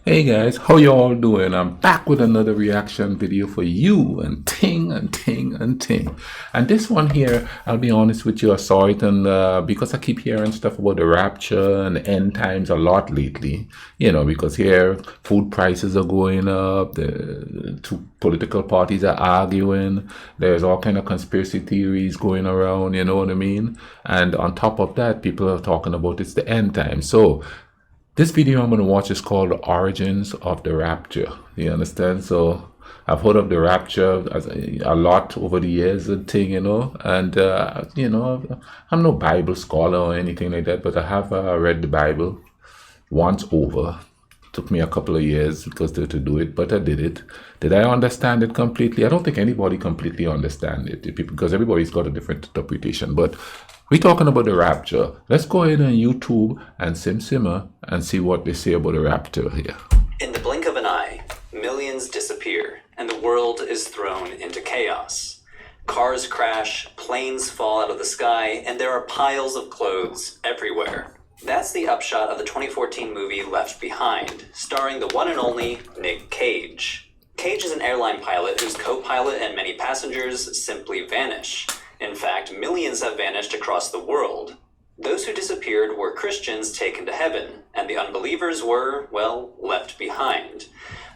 Hey guys, how you all doing? I'm back with another reaction video for you and ting and ting and ting. And this one here, I'll be honest with you, I saw it and because I keep hearing stuff about the rapture and end times a lot lately, because here food prices are going up, the two political parties are arguing, there's all kind of conspiracy theories going around, you know what I mean? And on top of that, people are talking about it's the end time. So this video I'm going to watch is called The Origins of the Rapture. You understand? So I've heard of the rapture as a lot over the years and thing, and, I'm no Bible scholar or anything like that, but I have read the Bible once over. Took me a couple of years because to do it, but I did it. Did I understand it completely? I don't think anybody completely understands it because everybody's got a different interpretation, but we're talking about the rapture. Let's go ahead on YouTube and simmer and see what they say about the rapture here. In the blink of an eye, millions disappear, and the world is thrown into chaos. Cars crash, planes fall out of the sky, and there are piles of clothes everywhere. That's the upshot of the 2014 movie Left Behind, starring the one and only Nick Cage. Cage is an airline pilot whose co-pilot and many passengers simply vanish. In fact, millions have vanished across the world. Those who disappeared were Christians taken to heaven, and the unbelievers were, well, left behind.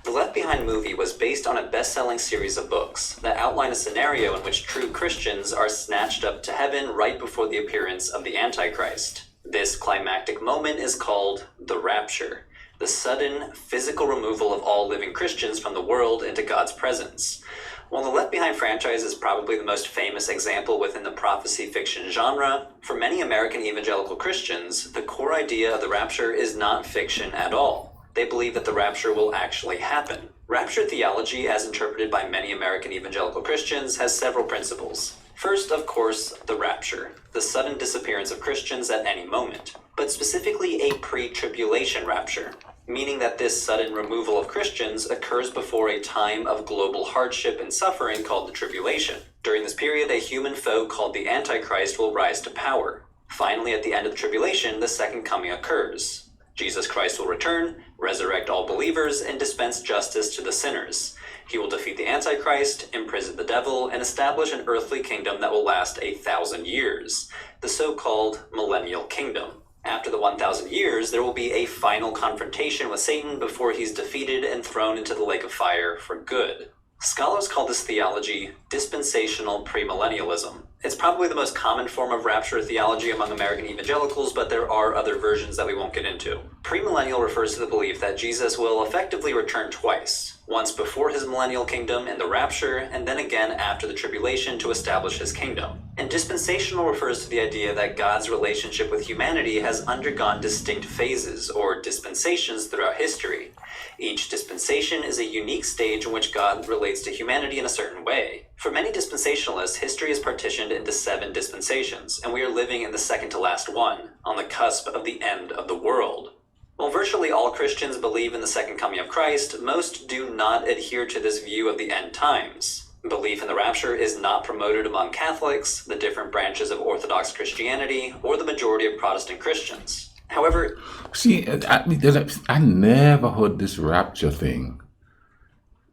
The Left Behind movie was based on a best-selling series of books that outline a scenario in which true Christians are snatched up to heaven right before the appearance of the Antichrist. This climactic moment is called the Rapture, the sudden physical removal of all living Christians from the world into God's presence. While the Left Behind franchise is probably the most famous example within the prophecy fiction genre, for many American evangelical Christians, the core idea of the rapture is not fiction at all. They believe that the rapture will actually happen. Rapture theology, as interpreted by many American evangelical Christians, has several principles. First, of course, the rapture, the sudden disappearance of Christians at any moment, but specifically a pre-tribulation rapture, meaning that this sudden removal of Christians occurs before a time of global hardship and suffering called the tribulation. During this period, a human foe called the Antichrist will rise to power. Finally, at the end of the tribulation, the second coming occurs. Jesus Christ will return, resurrect all believers, and dispense justice to the sinners. He will defeat the Antichrist, imprison the devil, and establish an earthly kingdom that will last 1,000 years, the so-called millennial kingdom. After the 1,000 years, there will be a final confrontation with Satan before he's defeated and thrown into the lake of fire for good. Scholars call this theology dispensational premillennialism. It's probably the most common form of rapture theology among American evangelicals, but there are other versions that we won't get into. Premillennial refers to the belief that Jesus will effectively return twice, once before his millennial kingdom in the rapture, and then again after the tribulation to establish his kingdom. And dispensational refers to the idea that God's relationship with humanity has undergone distinct phases, or dispensations, throughout history. Each dispensation is a unique stage in which God relates to humanity in a certain way. For many dispensationalists, history is partitioned into 7 dispensations, and we are living in the second to last one, on the cusp of the end of the world. While virtually all Christians believe in the second coming of Christ, most do not adhere to this view of the end times. Belief in the rapture is not promoted among Catholics, the different branches of Orthodox Christianity, or the majority of Protestant Christians. However, see, I never heard this rapture thing.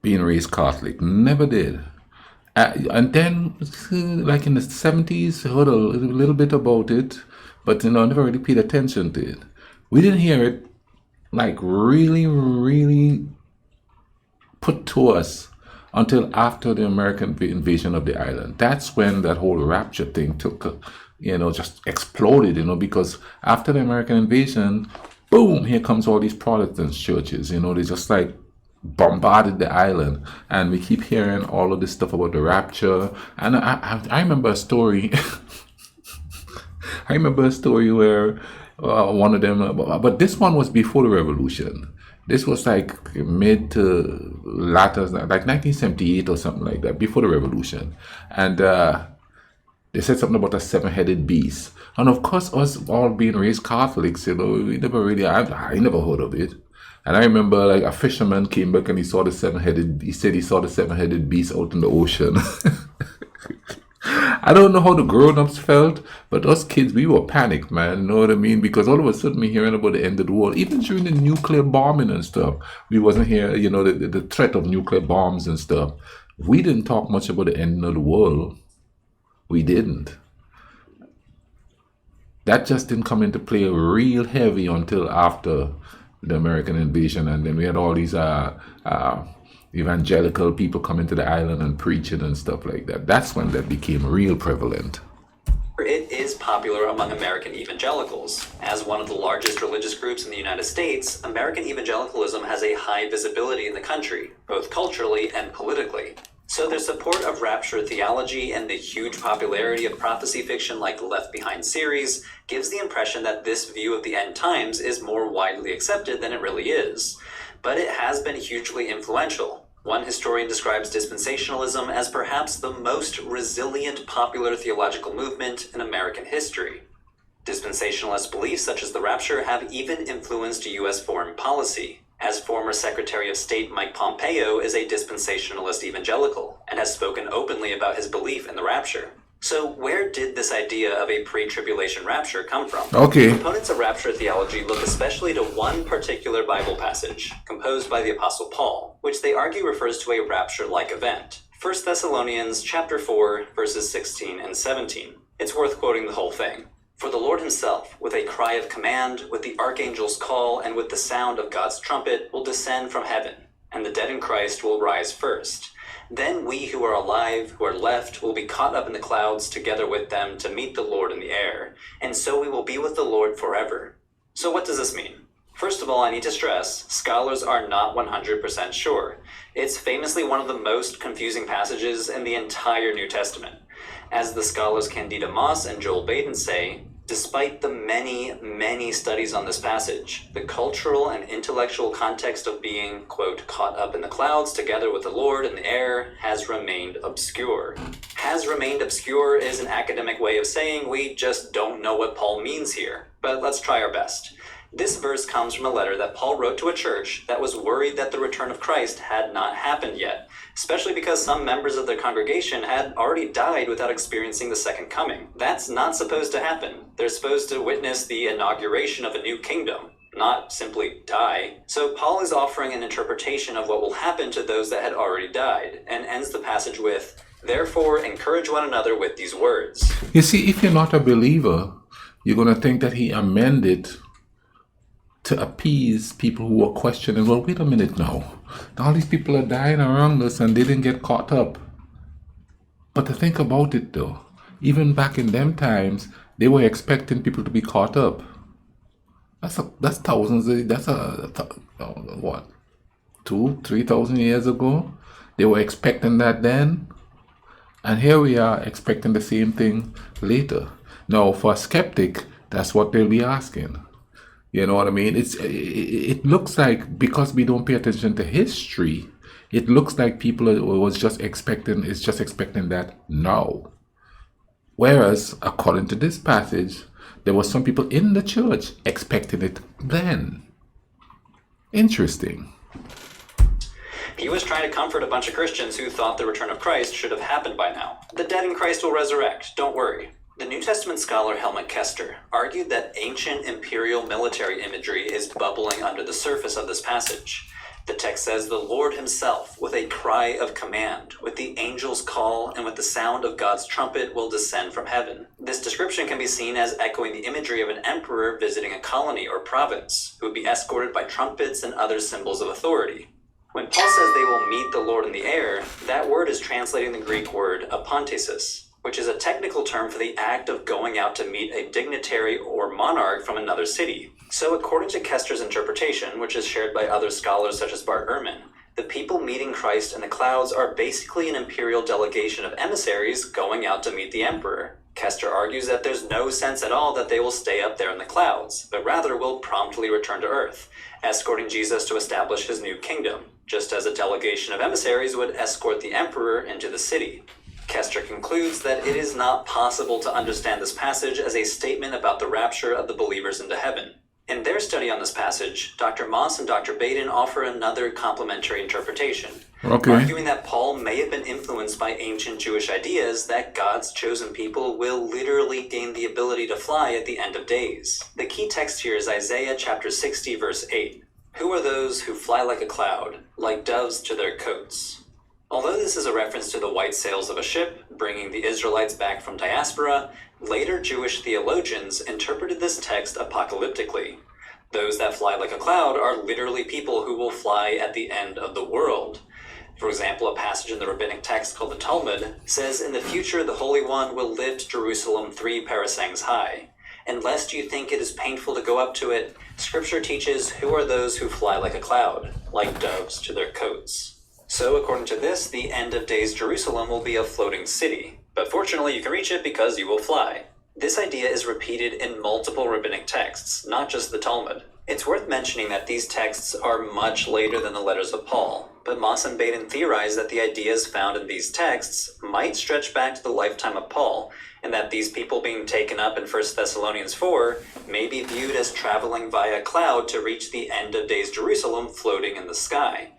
Being raised Catholic, never did. And then, like in the 70s, I heard a little bit about it, but I never really paid attention to it. We didn't hear it like really put to us until after the American invasion of the island. That's when that whole rapture thing took, just exploded, because after the American invasion, boom, here comes all these Protestant churches, they just like bombarded the island, and we keep hearing all of this stuff about the rapture. And I remember a story. I remember a story where one of them, but this one was before the revolution. This was like mid to latter, like 1978 or something like that, before the revolution. And they said something about a 7-headed beast. And of course, us all being raised Catholics, we never really, I never heard of it. And I remember like a fisherman came back and he saw the 7-headed, he said he saw the 7-headed beast out in the ocean. I don't know how the grown-ups felt, but us kids, we were panicked, man. You know what I mean? Because all of a sudden we're hearing about the end of the world. Even during the nuclear bombing and stuff, we wasn't here, the threat of nuclear bombs and stuff. We didn't talk much about the end of the world. We didn't. That just didn't come into play real heavy until after the American invasion, and then we had all these evangelical people coming to the island and preaching and stuff like that. That's when that became real prevalent. It is popular among American evangelicals. As one of the largest religious groups in the United States, American evangelicalism has a high visibility in the country, both culturally and politically. So their support of rapture theology and the huge popularity of prophecy fiction like the Left Behind series gives the impression that this view of the end times is more widely accepted than it really is. But it has been hugely influential. One historian describes dispensationalism as perhaps the most resilient popular theological movement in American history. Dispensationalist beliefs such as the rapture have even influenced U.S. foreign policy, as former Secretary of State Mike Pompeo is a dispensationalist evangelical and has spoken openly about his belief in the rapture. So where did this idea of a pre-tribulation rapture come from? Okay. Proponents of rapture theology look especially to one particular Bible passage, composed by the Apostle Paul, which they argue refers to a rapture-like event. 1 Thessalonians chapter 4, verses 16 and 17. It's worth quoting the whole thing. For the Lord himself, with a cry of command, with the archangel's call, and with the sound of God's trumpet, will descend from heaven, and the dead in Christ will rise first. Then we who are alive, who are left, will be caught up in the clouds together with them to meet the Lord in the air, and so we will be with the Lord forever. So what does this mean? First of all, I need to stress, scholars are not 100% sure. It's famously one of the most confusing passages in the entire New Testament. As the scholars Candida Moss and Joel Baden say, despite the many studies on this passage, the cultural and intellectual context of being, quote, caught up in the clouds together with the Lord in the air has remained obscure. Has remained obscure is an academic way of saying we just don't know what Paul means here, but let's try our best. This verse comes from a letter that Paul wrote to a church that was worried that the return of Christ had not happened yet, especially because some members of their congregation had already died without experiencing the second coming. That's not supposed to happen. They're supposed to witness the inauguration of a new kingdom, not simply die. So Paul is offering an interpretation of what will happen to those that had already died, and ends the passage with, therefore encourage one another with these words. You see, if you're not a believer, you're going to think that he amended to appease people who are questioning, well, wait a minute now. All these people are dying around us and they didn't get caught up. But to think about it though, even back in them times, they were expecting people to be caught up. That's thousands, what, 2,000-3,000 years ago? They were expecting that then. And here we are expecting the same thing later. Now, for a skeptic, that's what they'll be asking. You know what I mean? It looks like, because we don't pay attention to history, it looks like people is just expecting that now. Whereas, according to this passage, there were some people in the church expecting it then. Interesting. He was trying to comfort a bunch of Christians who thought the return of Christ should have happened by now. The dead in Christ will resurrect, don't worry. The New Testament scholar Helmut Kester argued that ancient imperial military imagery is bubbling under the surface of this passage. The text says, the Lord himself, with a cry of command, with the angel's call, and with the sound of God's trumpet will descend from heaven. This description can be seen as echoing the imagery of an emperor visiting a colony or province, who would be escorted by trumpets and other symbols of authority. When Paul says they will meet the Lord in the air, that word is translating the Greek word apontesis, which is a technical term for the act of going out to meet a dignitary or monarch from another city. So according to Kester's interpretation, which is shared by other scholars such as Bart Ehrman, the people meeting Christ in the clouds are basically an imperial delegation of emissaries going out to meet the emperor. Kester argues that there's no sense at all that they will stay up there in the clouds, but rather will promptly return to earth, escorting Jesus to establish his new kingdom, just as a delegation of emissaries would escort the emperor into the city. Kester concludes that it is not possible to understand this passage as a statement about the rapture of the believers into heaven. In their study on this passage, Dr. Moss and Dr. Baden offer another complementary interpretation, arguing that Paul may have been influenced by ancient Jewish ideas that God's chosen people will literally gain the ability to fly at the end of days. The key text here is Isaiah chapter 60, verse 8. Who are those who fly like a cloud, like doves to their coats? Although this is a reference to the white sails of a ship bringing the Israelites back from diaspora, later Jewish theologians interpreted this text apocalyptically. Those that fly like a cloud are literally people who will fly at the end of the world. For example, a passage in the rabbinic text called the Talmud says, "In the future the Holy One will lift Jerusalem 3 parasangs high. And lest you think it is painful to go up to it, Scripture teaches, who are those who fly like a cloud, like doves to their coats." So according to this, the end of days Jerusalem will be a floating city. But fortunately you can reach it because you will fly. This idea is repeated in multiple rabbinic texts, not just the Talmud. It's worth mentioning that these texts are much later than the letters of Paul, but Moss and Baden theorize that the ideas found in these texts might stretch back to the lifetime of Paul, and that these people being taken up in 1 Thessalonians 4 may be viewed as traveling via cloud to reach the end of days Jerusalem floating in the sky.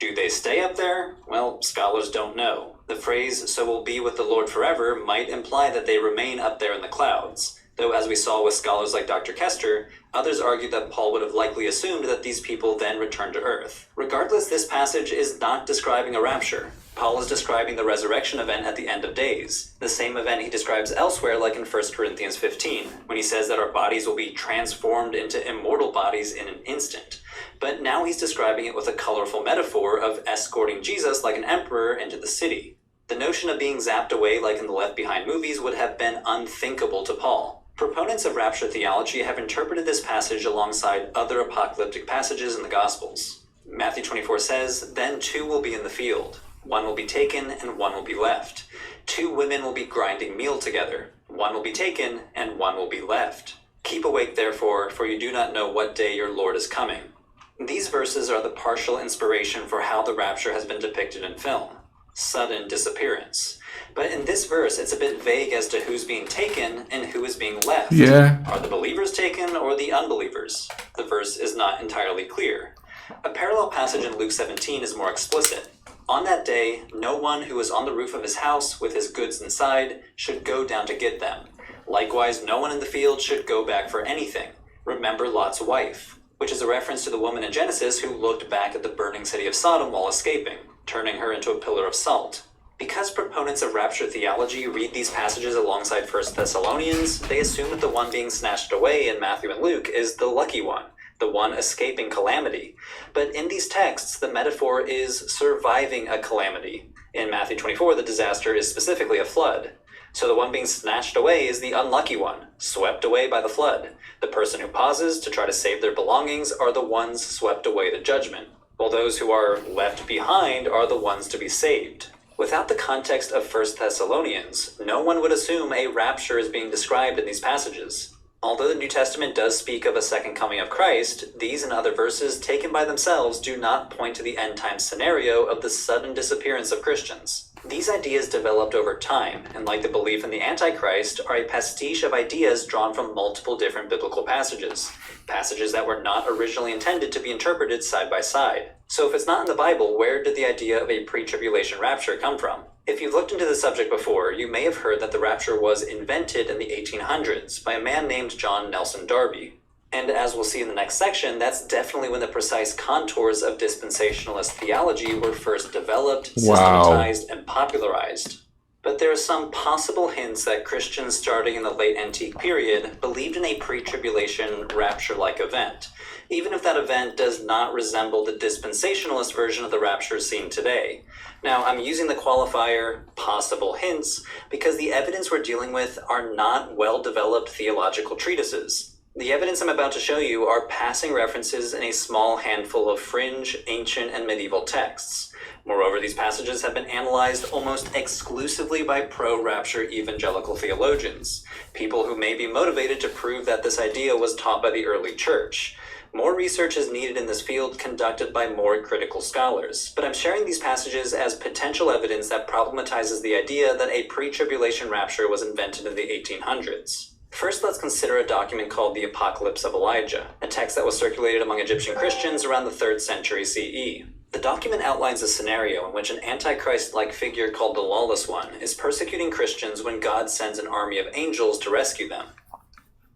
Do they stay up there? Well, scholars don't know. The phrase, "so will be with the Lord forever," might imply that they remain up there in the clouds. Though, as we saw with scholars like Dr. Kester, others argue that Paul would have likely assumed that these people then returned to earth. Regardless, this passage is not describing a rapture. Paul is describing the resurrection event at the end of days, the same event he describes elsewhere, like in 1 Corinthians 15, when he says that our bodies will be transformed into immortal bodies in an instant. But now he's describing it with a colorful metaphor of escorting Jesus like an emperor into the city. The notion of being zapped away like in the Left Behind movies would have been unthinkable to Paul. Proponents of rapture theology have interpreted this passage alongside other apocalyptic passages in the Gospels. Matthew 24 says, "Then 2 will be in the field. One will be taken and one will be left. 2 women will be grinding meal together. One will be taken and one will be left. Keep awake therefore, for you do not know what day your Lord is coming." These verses are the partial inspiration for how the rapture has been depicted in film. Sudden disappearance. But in this verse, it's a bit vague as to who's being taken and who is being left. Yeah. Are the believers taken or the unbelievers? The verse is not entirely clear. A parallel passage in Luke 17 is more explicit. "On that day, no one who is on the roof of his house with his goods inside should go down to get them. Likewise, no one in the field should go back for anything. Remember Lot's wife," which is a reference to the woman in Genesis who looked back at the burning city of Sodom while escaping, turning her into a pillar of salt. Because proponents of rapture theology read these passages alongside 1 Thessalonians, they assume that the one being snatched away in Matthew and Luke is the lucky one, the one escaping calamity. But in these texts, the metaphor is surviving a calamity. In Matthew 24, the disaster is specifically a flood. So the one being snatched away is the unlucky one, swept away by the flood. The person who pauses to try to save their belongings are the ones swept away to judgment, while those who are left behind are the ones to be saved. Without the context of 1 Thessalonians, no one would assume a rapture is being described in these passages. Although the New Testament does speak of a second coming of Christ, these and other verses taken by themselves do not point to the end-time scenario of the sudden disappearance of Christians. These ideas developed over time, and like the belief in the Antichrist, are a pastiche of ideas drawn from multiple different biblical passages that were not originally intended to be interpreted side by side. So if it's not in the Bible, where did the idea of a pre-tribulation rapture come from? If you've looked into the subject before, you may have heard that the rapture was invented in the 1800s by a man named John Nelson Darby. And as we'll see in the next section, that's definitely when the precise contours of dispensationalist theology were first developed, systematized, and popularized. But there are some possible hints that Christians starting in the late antique period believed in a pre-tribulation rapture-like event, even if that event does not resemble the dispensationalist version of the rapture seen today. Now, I'm using the qualifier possible hints because the evidence we're dealing with are not well-developed theological treatises. The evidence I'm about to show you are passing references in a small handful of fringe, ancient, and medieval texts. Moreover, these passages have been analyzed almost exclusively by pro-rapture evangelical theologians, people who may be motivated to prove that this idea was taught by the early church. More research is needed in this field conducted by more critical scholars, but I'm sharing these passages as potential evidence that problematizes the idea that a pre-tribulation rapture was invented in the 1800s. First, let's consider a document called the Apocalypse of Elijah, a text that was circulated among Egyptian Christians around the 3rd century CE. The document outlines a scenario in which an Antichrist-like figure called the Lawless One is persecuting Christians when God sends an army of angels to rescue them.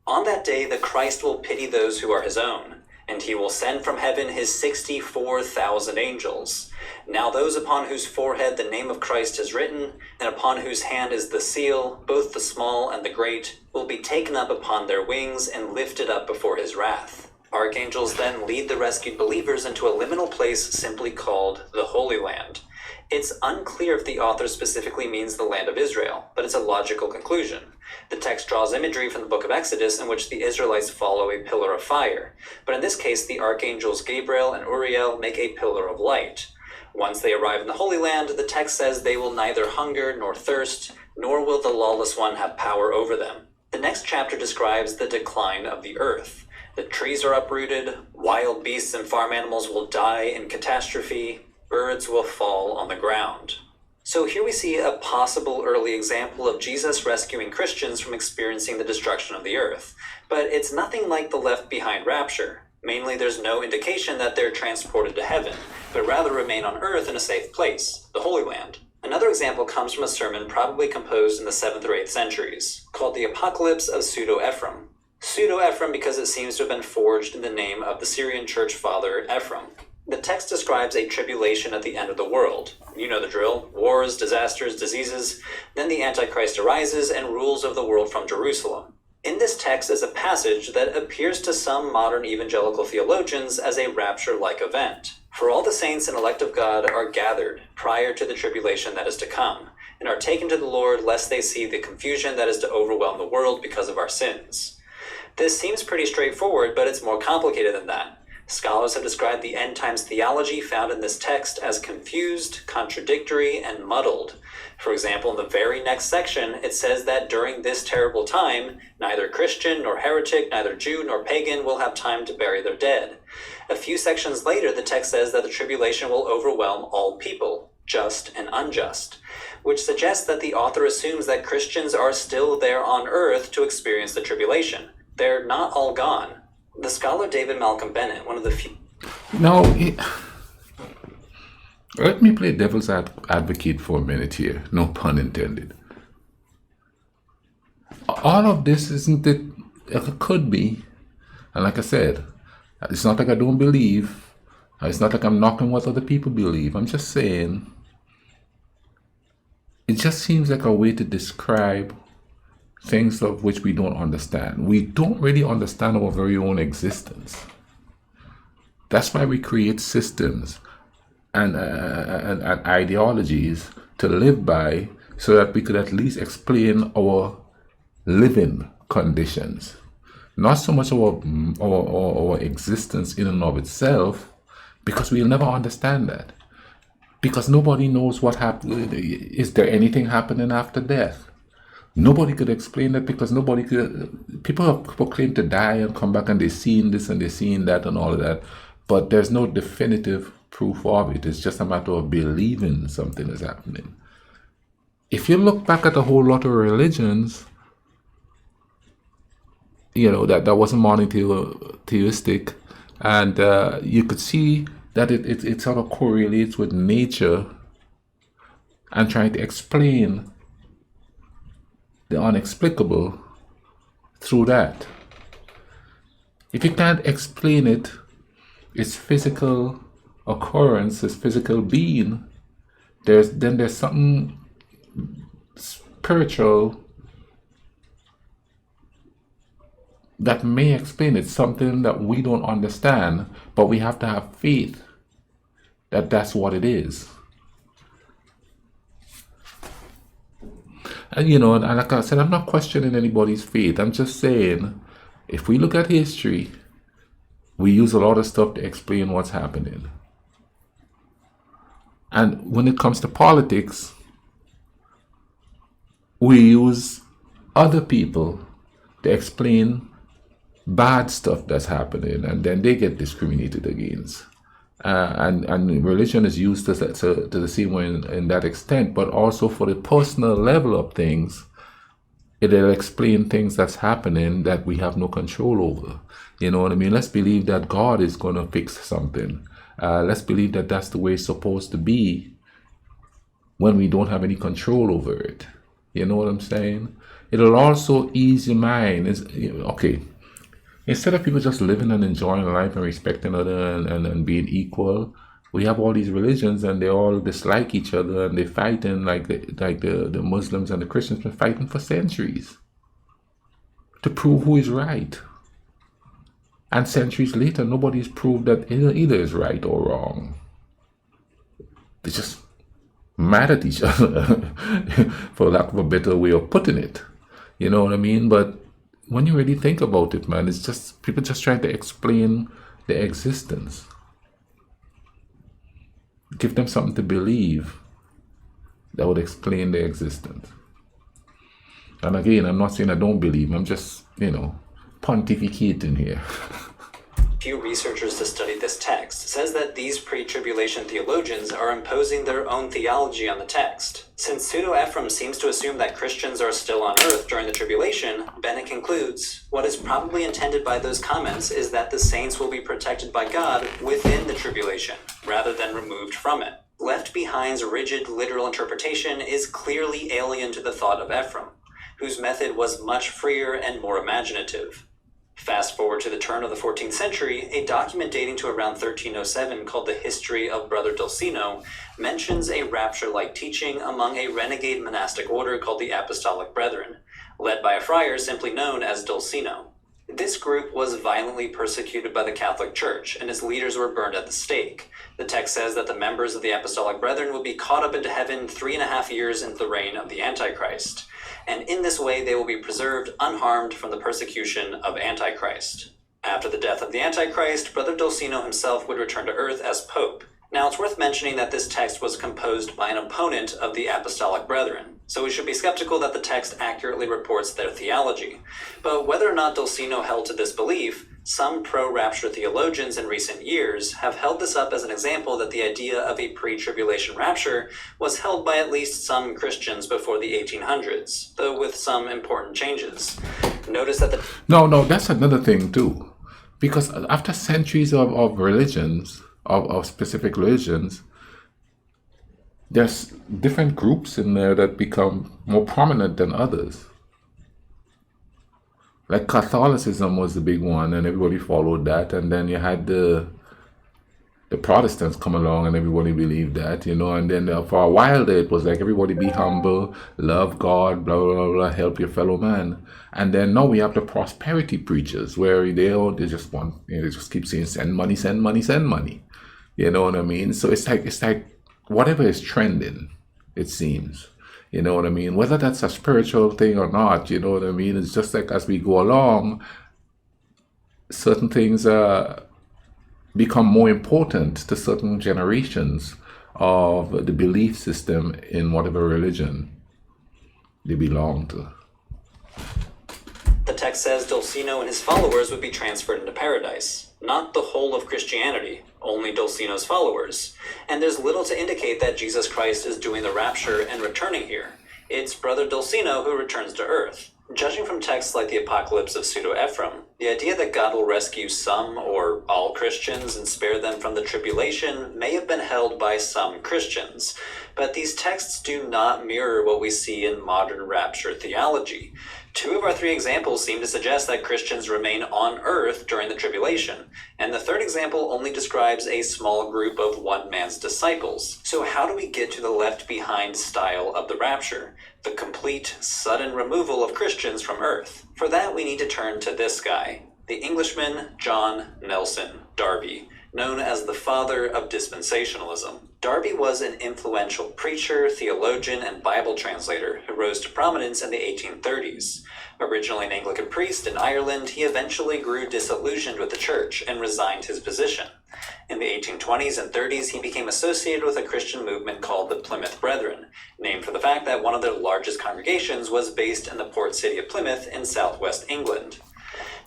On that day, the Christ will pity those who are his own, and he will send from heaven his 64,000 angels. Now those upon whose forehead the name of Christ is written, and upon whose hand is the seal, both the small and the great, will be taken up upon their wings and lifted up before his wrath. Archangels then lead the rescued believers into a liminal place simply called the Holy Land. It's unclear if the author specifically means the land of Israel, but it's a logical conclusion. The text draws imagery from the book of Exodus in which the Israelites follow a pillar of fire, but in this case the archangels Gabriel and Uriel make a pillar of light. Once they arrive in the Holy Land, the text says they will neither hunger nor thirst, nor will the Lawless One have power over them. The next chapter describes the decline of the earth. The trees are uprooted, wild beasts and farm animals will die in catastrophe, birds will fall on the ground. So here we see a possible early example of Jesus rescuing Christians from experiencing the destruction of the earth. But it's nothing like the Left Behind rapture. Mainly there's no indication that they're transported to heaven, but rather remain on earth in a safe place, the Holy Land. Another example comes from a sermon probably composed in the 7th or 8th centuries, called the Apocalypse of Pseudo-Ephraim. Pseudo-Ephraim because it seems to have been forged in the name of the Syrian church father Ephraim. The text describes a tribulation at the end of the world. You know the drill: wars, disasters, diseases. Then the Antichrist arises and rules over the world from Jerusalem. In this text is a passage that appears to some modern evangelical theologians as a rapture-like event. For all the saints and elect of God are gathered prior to the tribulation that is to come, and are taken to the Lord lest they see the confusion that is to overwhelm the world because of our sins. This seems pretty straightforward, but it's more complicated than that. Scholars have described the end times theology found in this text as confused, contradictory, and muddled. For example, in the very next section, it says that during this terrible time, neither Christian nor heretic, neither Jew nor pagan will have time to bury their dead. A few sections later, the text says that the tribulation will overwhelm all people, just and unjust, which suggests that the author assumes that Christians are still there on earth to experience the tribulation. They're not all gone. The scholar David Malcolm Bennett, one of the few... Now, let me play devil's advocate for a minute here. No pun intended. All of this, isn't it? It could be. And like I said, it's not like I don't believe. It's not like I'm knocking what other people believe. I'm just saying, it just seems like a way to describe things of which we don't understand. We don't really understand our very own existence. That's why we create systems and ideologies to live by, so that we could at least explain our living conditions. Not so much our existence in and of itself, because we'll never understand that. Because nobody knows what happened. Is there anything happening after death? Nobody could explain that, because nobody could. People have proclaimed to die and come back, and they've seen this and they've seen that and all of that, but there's no definitive proof of it. It's just a matter of believing something is happening. If you look back at a whole lot of religions, that wasn't monotheistic, and you could see that it sort of correlates with nature and trying to explain the unexplicable through that. If you can't explain it, its physical occurrence, its physical being, there's something spiritual that may explain it, something that we don't understand, but we have to have faith that that's what it is. And and like I said, I'm not questioning anybody's faith. I'm just saying, if we look at history, we use a lot of stuff to explain what's happening. And when it comes to politics, we use other people to explain bad stuff that's happening, and then they get discriminated against. And religion is used to the same way in that extent, but also for the personal level of things. It'll explain things that's happening that we have no control over. You know what I mean? Let's believe that God is going to fix something. Let's believe that that's the way it's supposed to be when we don't have any control over it. You know what I'm saying? It'll also ease your mind. Okay, instead of people just living and enjoying life and respecting other and being equal, we have all these religions and they all dislike each other and they're fighting like the Muslims and the Christians been fighting for centuries to prove who is right. And centuries later, nobody's proved that either is right or wrong. They just mad at each other, for lack of a better way of putting it. You know what I mean? But when you really think about it, man, it's just people just trying to explain their existence. Give them something to believe that would explain their existence. And again, I'm not saying I don't believe. I'm just, pontificating here. Few researchers to study this text says that these pre-tribulation theologians are imposing their own theology on the text. Since Pseudo-Ephraim seems to assume that Christians are still on earth during the tribulation, Bennett concludes, what is probably intended by those comments is that the saints will be protected by God within the tribulation, rather than removed from it. Left Behind's rigid literal interpretation is clearly alien to the thought of Ephraim, whose method was much freer and more imaginative. Fast forward to the turn of the 14th century, a document dating to around 1307 called The History of Brother Dulcino mentions a rapture-like teaching among a renegade monastic order called the Apostolic Brethren, led by a friar simply known as Dulcino. This group was violently persecuted by the Catholic Church, and its leaders were burned at the stake. The text says that the members of the Apostolic Brethren will be caught up into heaven 3.5 years into the reign of the Antichrist, and in this way they will be preserved unharmed from the persecution of Antichrist. After the death of the Antichrist, Brother Dulcino himself would return to earth as Pope. Now it's worth mentioning that this text was composed by an opponent of the Apostolic Brethren, so we should be skeptical that the text accurately reports their theology. But whether or not Dulcino held to this belief, some pro-rapture theologians in recent years have held this up as an example that the idea of a pre-tribulation rapture was held by at least some Christians before the 1800s, though with some important changes. Notice that No, that's another thing too. Because after centuries of religions, of specific religions, there's different groups in there that become more prominent than others. Like Catholicism was the big one, and everybody followed that. And then you had the Protestants come along, and everybody believed that, And then for a while there, it was like everybody be humble, love God, blah blah blah, help your fellow man. And then now we have the prosperity preachers, where they just want, they just keep saying send money, send money, send money. You know what I mean? So it's like whatever is trending, it seems. You know what I mean? Whether that's a spiritual thing or not, you know what I mean? It's just like as we go along, certain things become more important to certain generations of the belief system in whatever religion they belong to. the text says Dulcino and his followers would be transferred into paradise. Not the whole of Christianity, only Dulcino's followers. And there's little to indicate that Jesus Christ is doing the rapture and returning here. It's Brother Dulcino who returns to earth. Judging from texts like the Apocalypse of Pseudo-Ephraim, the idea that God will rescue some or all Christians and spare them from the tribulation may have been held by some Christians, but these texts do not mirror what we see in modern rapture theology. 2 of our 3 examples seem to suggest that Christians remain on earth during the tribulation, and the 3rd example only describes a small group of one man's disciples. So how do we get to the left behind style of the rapture? The complete, sudden removal of Christians from earth. For that, we need to turn to this guy, the Englishman John Nelson Darby, known as the father of dispensationalism. Darby was an influential preacher, theologian, and Bible translator who rose to prominence in the 1830s. Originally an Anglican priest in Ireland, he eventually grew disillusioned with the church and resigned his position. In the 1820s and 30s, he became associated with a Christian movement called the Plymouth Brethren, named for the fact that one of their largest congregations was based in the port city of Plymouth in southwest England.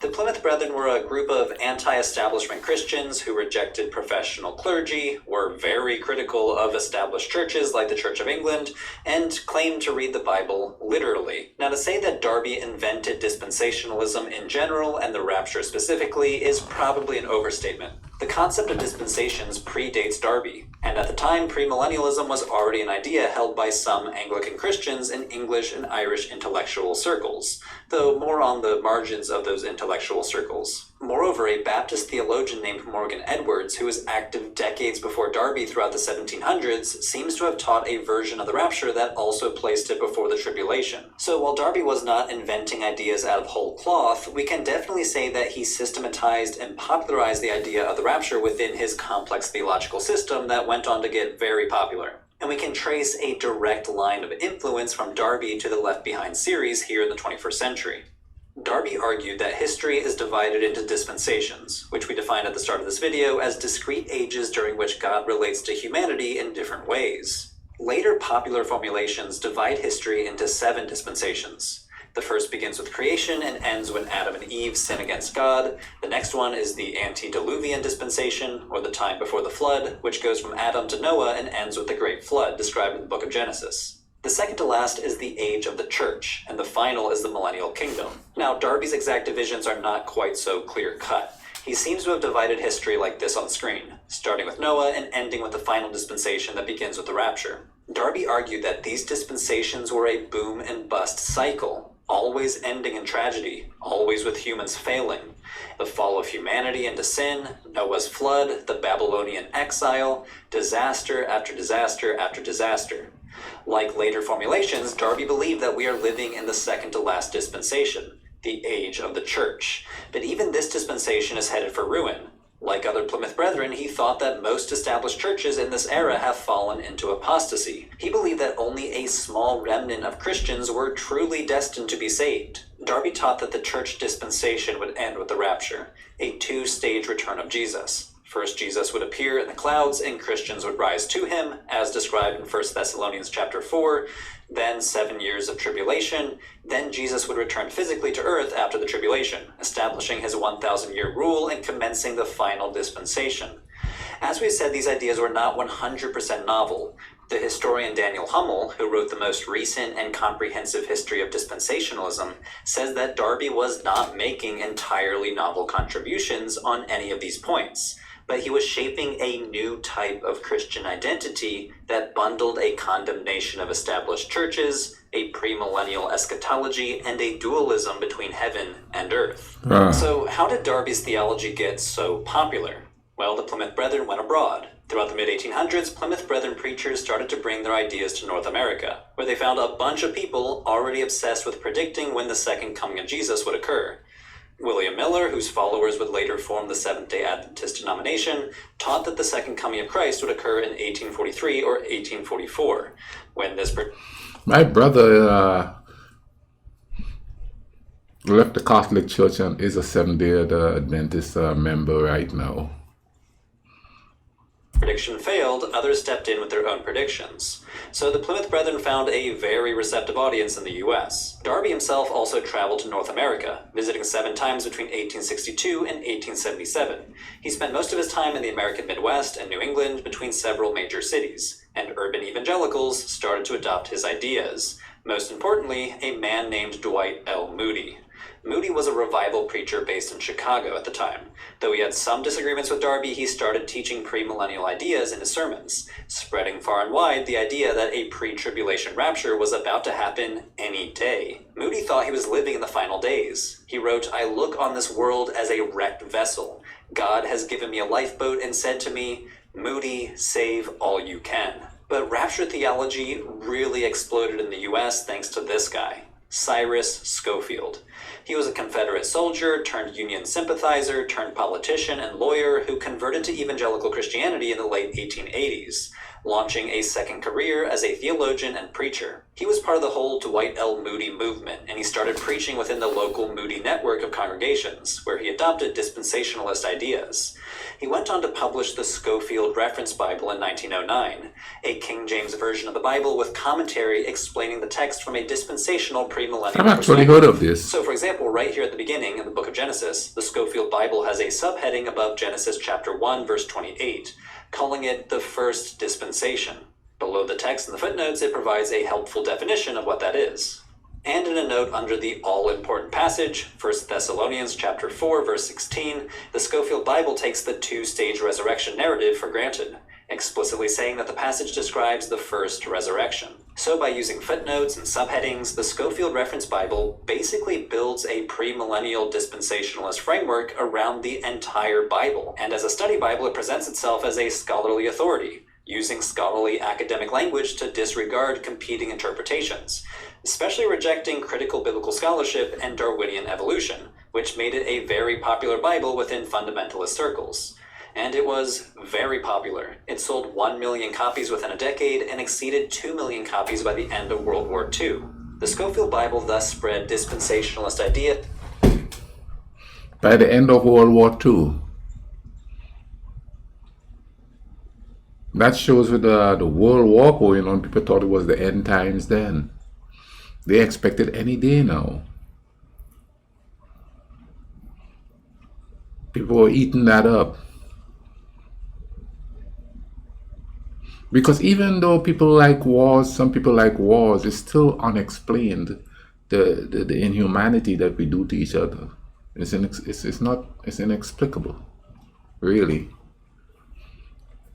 The Plymouth Brethren were a group of anti-establishment Christians who rejected professional clergy, were very critical of established churches like the Church of England, and claimed to read the Bible literally. Now, to say that Darby invented dispensationalism in general and the Rapture specifically is probably an overstatement. The concept of dispensations predates Darby, and at the time, premillennialism was already an idea held by some Anglican Christians in English and Irish intellectual circles, though more on the margins of those intellectual circles. Moreover, a Baptist theologian named Morgan Edwards, who was active decades before Darby throughout the 1700s, seems to have taught a version of the rapture that also placed it before the tribulation. So while Darby was not inventing ideas out of whole cloth, we can definitely say that he systematized and popularized the idea of the rapture within his complex theological system that went on to get very popular. And we can trace a direct line of influence from Darby to the Left Behind series here in the 21st century. Darby argued that history is divided into dispensations, which we defined at the start of this video as discrete ages during which God relates to humanity in different ways. Later popular formulations divide history into 7 dispensations. The first begins with creation and ends when Adam and Eve sin against God. The next one is the antediluvian dispensation, or the time before the flood, which goes from Adam to Noah and ends with the great flood described in the book of Genesis. The second to last is the age of the church, and the final is the millennial kingdom. Now, Darby's exact divisions are not quite so clear-cut. He seems to have divided history like this on screen, starting with Noah and ending with the final dispensation that begins with the rapture. Darby argued that these dispensations were a boom and bust cycle, always ending in tragedy, always with humans failing. The fall of humanity into sin, Noah's flood, the Babylonian exile, disaster after disaster after disaster. Like later formulations, Darby believed that we are living in the second to last dispensation, the age of the church. But even this dispensation is headed for ruin. Like other Plymouth Brethren, he thought that most established churches in this era have fallen into apostasy. He believed that only a small remnant of Christians were truly destined to be saved. Darby taught that the church dispensation would end with the rapture, a 2-stage return of Jesus. First, Jesus would appear in the clouds and Christians would rise to him, as described in 1 Thessalonians chapter 4, then 7 years of tribulation, then Jesus would return physically to earth after the tribulation, establishing his 1,000-year rule and commencing the final dispensation. As we said, these ideas were not 100% novel. The historian Daniel Hummel, who wrote the most recent and comprehensive history of dispensationalism, says that Darby was not making entirely novel contributions on any of these points, but he was shaping a new type of Christian identity that bundled a condemnation of established churches, a premillennial eschatology, and a dualism between heaven and earth. So how did Darby's theology get so popular? Well, the Plymouth Brethren went abroad. Throughout the mid-1800s, Plymouth Brethren preachers started to bring their ideas to North America, where they found a bunch of people already obsessed with predicting when the second coming of Jesus would occur. William Miller, whose followers would later form the Seventh-day Adventist denomination, taught that the second coming of Christ would occur in 1843 or 1844, when this... My brother left the Catholic Church and is a Seventh-day Adventist member right now. Prediction failed, others stepped in with their own predictions. So the Plymouth Brethren found a very receptive audience in the US. Darby himself also traveled to North America, visiting 7 times between 1862 and 1877. He spent most of his time in the American Midwest and New England between several major cities, and urban evangelicals started to adopt his ideas. Most importantly, a man named Dwight L. Moody. Moody was a revival preacher based in Chicago at the time. Though he had some disagreements with Darby, he started teaching premillennial ideas in his sermons, spreading far and wide the idea that a pre-tribulation rapture was about to happen any day. Moody thought he was living in the final days. He wrote, "I look on this world as a wrecked vessel. God has given me a lifeboat and said to me, 'Moody, save all you can.'" But rapture theology really exploded in the US thanks to this guy, Cyrus Scofield. He was a Confederate soldier, turned Union sympathizer, turned politician and lawyer who converted to evangelical Christianity in the late 1880s. launching a second career as a theologian and preacher. He was part of the whole Dwight L. Moody movement, and he started preaching within the local Moody network of congregations, where he adopted dispensationalist ideas. He went on to publish the Scofield Reference Bible in 1909, a King James version of the Bible with commentary explaining the text from a dispensational premillennial I've actually heard of this. So, for example, right here at the beginning in the book of Genesis, the Scofield Bible has a subheading above Genesis chapter 1, verse 28, calling it the first dispensation. Below the text in the footnotes, it provides a helpful definition of what that is. And in a note under the all-important passage, 1 Thessalonians chapter 4, verse 16, the Scofield Bible takes the two-stage resurrection narrative for granted, explicitly saying that the passage describes the first resurrection. So by using footnotes and subheadings, the Scofield Reference Bible basically builds a premillennial dispensationalist framework around the entire Bible. And as a study Bible, it presents itself as a scholarly authority, using scholarly academic language to disregard competing interpretations, especially rejecting critical biblical scholarship and Darwinian evolution, which made it a very popular Bible within fundamentalist circles. And it was very popular. It sold 1 million copies within a decade and exceeded 2 million copies by the end of World War II. The Scofield Bible thus spread dispensationalist ideas. By the end of World War II. That shows with the World War going on, people thought it was the end times then. They expected any day now. People were eating that up. Because even though people like wars, some people like wars, it's still unexplained, the inhumanity that we do to each other. It's inexplicable, really.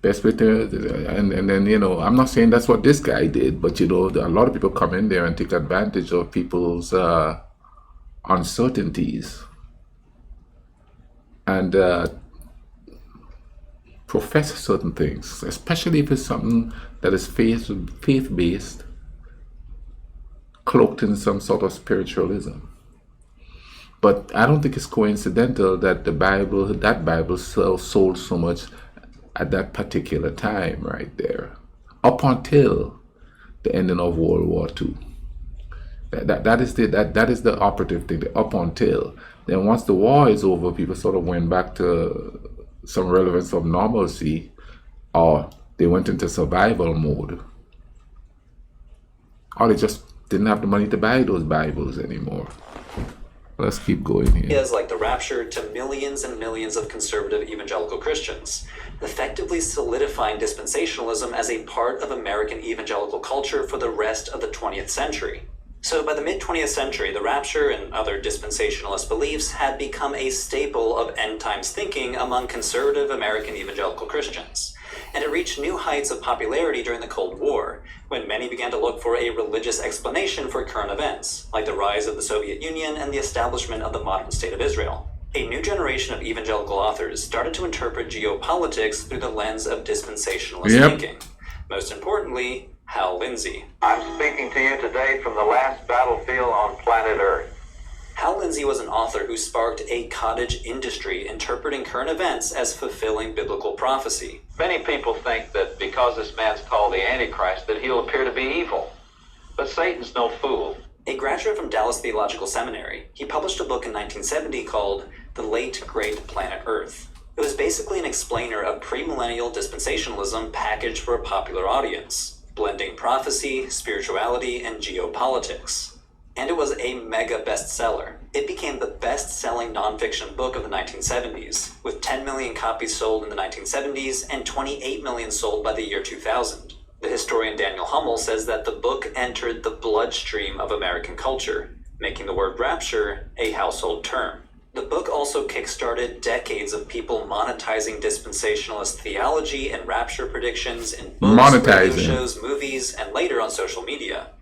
Best way to, and then, you know, I'm not saying that's what this guy did, but, you know, a lot of people come in there and take advantage of people's uncertainties and profess certain things, especially if it's something that is faith-based, cloaked in some sort of spiritualism. But I don't think it's coincidental that that Bible sold so much at that particular time right there, up until the ending of World War II. That is the operative thing, the up until. Then once the war is over, people sort of went back to some relevance of normalcy, or they went into survival mode, or they just didn't have the money to buy those Bibles anymore. Let's keep going here. Ideas like the Rapture to millions and millions of conservative evangelical Christians, effectively solidifying dispensationalism as a part of American evangelical culture for the rest of the 20th century. So by the mid-20th century, the Rapture and other dispensationalist beliefs had become a staple of end-times thinking among conservative American evangelical Christians. And it reached new heights of popularity during the Cold War, when many began to look for a religious explanation for current events, like the rise of the Soviet Union and the establishment of the modern state of Israel. A new generation of evangelical authors started to interpret geopolitics through the lens of dispensationalist thinking. Most importantly, Hal Lindsey. I'm speaking to you today from the last battlefield on planet Earth. Hal Lindsey was an author who sparked a cottage industry interpreting current events as fulfilling biblical prophecy. Many people think that because this man's called the Antichrist that he'll appear to be evil. But Satan's no fool. A graduate from Dallas Theological Seminary, he published a book in 1970 called The Late Great Planet Earth. It was basically an explainer of premillennial dispensationalism packaged for a popular audience, blending prophecy, spirituality, and geopolitics. And it was a mega bestseller. It became the best-selling nonfiction book of the 1970s, with 10 million copies sold in the 1970s and 28 million sold by the year 2000. The historian Daniel Hummel says that the book entered the bloodstream of American culture, making the word rapture a household term. The book also kickstarted decades of people monetizing dispensationalist theology and rapture predictions in books, radio shows, movies, and later on social media.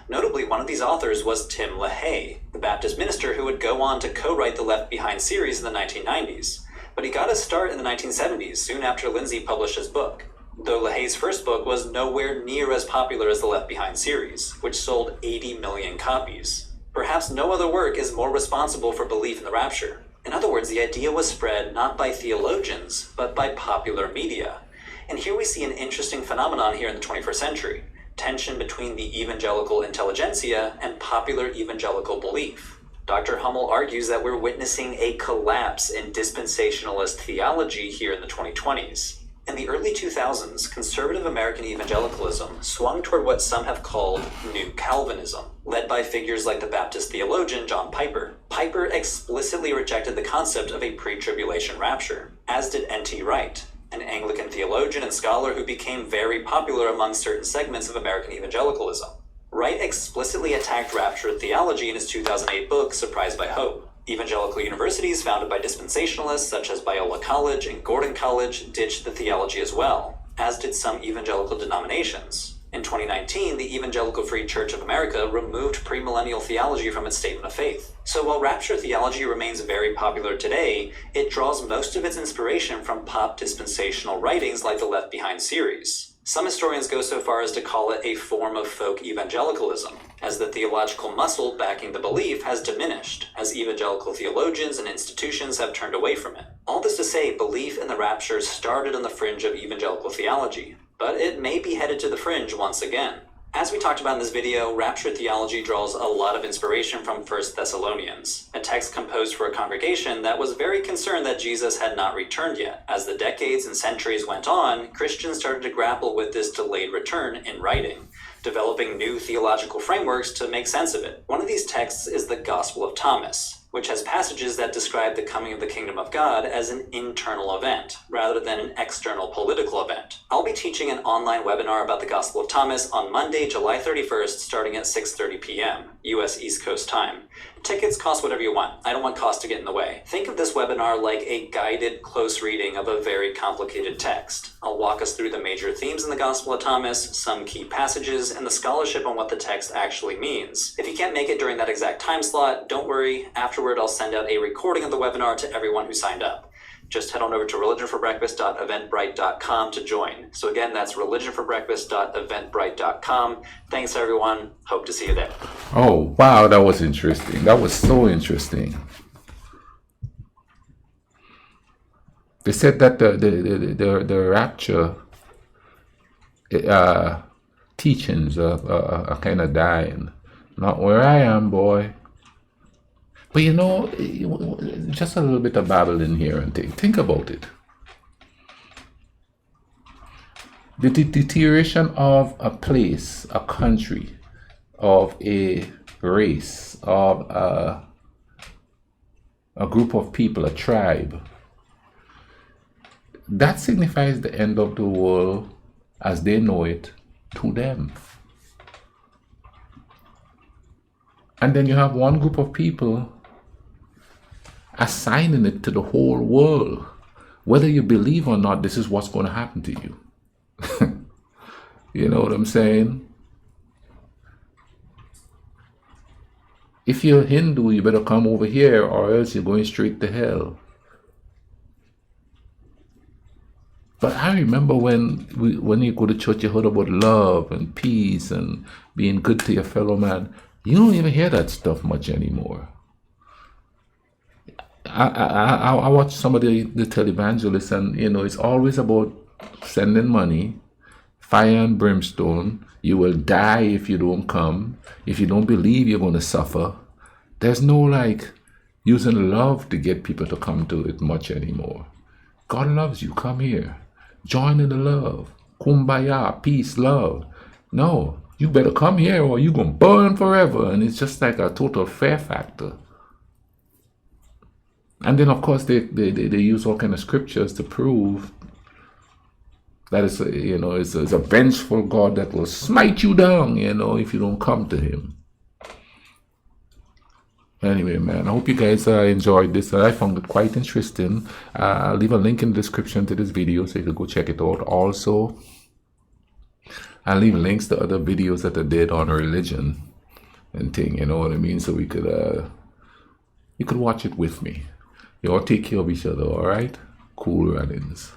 Notably, one of these authors was Tim LaHaye, the Baptist minister who would go on to co-write the Left Behind series in the 1990s. But he got his start in the 1970s, soon after Lindsey published his book, though LaHaye's first book was nowhere near as popular as the Left Behind series, which sold 80 million copies. Perhaps no other work is more responsible for belief in the rapture. In other words, the idea was spread not by theologians, but by popular media. And here we see an interesting phenomenon here in the 21st century: tension between the evangelical intelligentsia and popular evangelical belief. Dr. Hummel argues that we're witnessing a collapse in dispensationalist theology here in the 2020s. In the early 2000s, conservative American evangelicalism swung toward what some have called New Calvinism, led by figures like the Baptist theologian John Piper. Piper explicitly rejected the concept of a pre-tribulation rapture, as did N.T. Wright, an Anglican theologian and scholar who became very popular among certain segments of American evangelicalism. Wright explicitly attacked rapture theology in his 2008 book, Surprised by Hope. Evangelical universities founded by dispensationalists such as Biola College and Gordon College ditched the theology as well, as did some evangelical denominations. In 2019, the Evangelical Free Church of America removed premillennial theology from its statement of faith. So while rapture theology remains very popular today, it draws most of its inspiration from pop dispensational writings like the Left Behind series. Some historians go so far as to call it a form of folk evangelicalism, as the theological muscle backing the belief has diminished, as evangelical theologians and institutions have turned away from it. All this to say, belief in the rapture started on the fringe of evangelical theology, but it may be headed to the fringe once again. As we talked about in this video, rapture theology draws a lot of inspiration from 1 Thessalonians, a text composed for a congregation that was very concerned that Jesus had not returned yet. As the decades and centuries went on, Christians started to grapple with this delayed return in writing, developing new theological frameworks to make sense of it. One of these texts is the Gospel of Thomas, which has passages that describe the coming of the kingdom of God as an internal event, rather than an external political event. I'll be teaching an online webinar about the Gospel of Thomas on Monday, July 31st, starting at 6:30 p.m., U.S. East Coast time. Tickets cost whatever you want. I don't want cost to get in the way. Think of this webinar like a guided, close reading of a very complicated text. I'll walk us through the major themes in the Gospel of Thomas, some key passages, and the scholarship on what the text actually means. If you can't make it during that exact time slot, don't worry. Afterward, I'll send out a recording of the webinar to everyone who signed up. Just head on over to religionforbreakfast.eventbrite.com to join. So again, that's religionforbreakfast.eventbrite.com. Thanks everyone. Hope to see you there. Oh, wow, that was interesting. That was so interesting. They said that the rapture teachings are kind of dying. Not where I am, boy. But you know, just a little bit of babbling here and think about it. The deterioration of a place, a country, of a race, of a group of people, a tribe, that signifies the end of the world as they know it to them. And then you have one group of people assigning it to the whole world. Whether you believe or not, this is what's going to happen to you. You know what I'm saying? If you're Hindu, you better come over here or else you're going straight to hell. But I remember when you go to church, you heard about love and peace and being good to your fellow man. You don't even hear that stuff much anymore. I watch some of the televangelists, and you know, it's always about sending money, fire and brimstone. You will die if you don't come. If you don't believe, you're going to suffer. There's no like using love to get people to come to it much anymore. God loves you. Come here. Join in the love. Kumbaya, peace, love. No, you better come here or you're going to burn forever. And it's just like a total fear factor. And then, of course, they use all kind of scriptures to prove that it's a vengeful God that will smite you down, you know, if you don't come to him. Anyway, man, I hope you guys enjoyed this. I found it quite interesting. I'll leave a link in the description to this video so you can go check it out. Also, I'll leave links to other videos that I did on religion and thing, you know what I mean? So we could, you could watch it with me. You all take care of each other, all right? Cool runnings.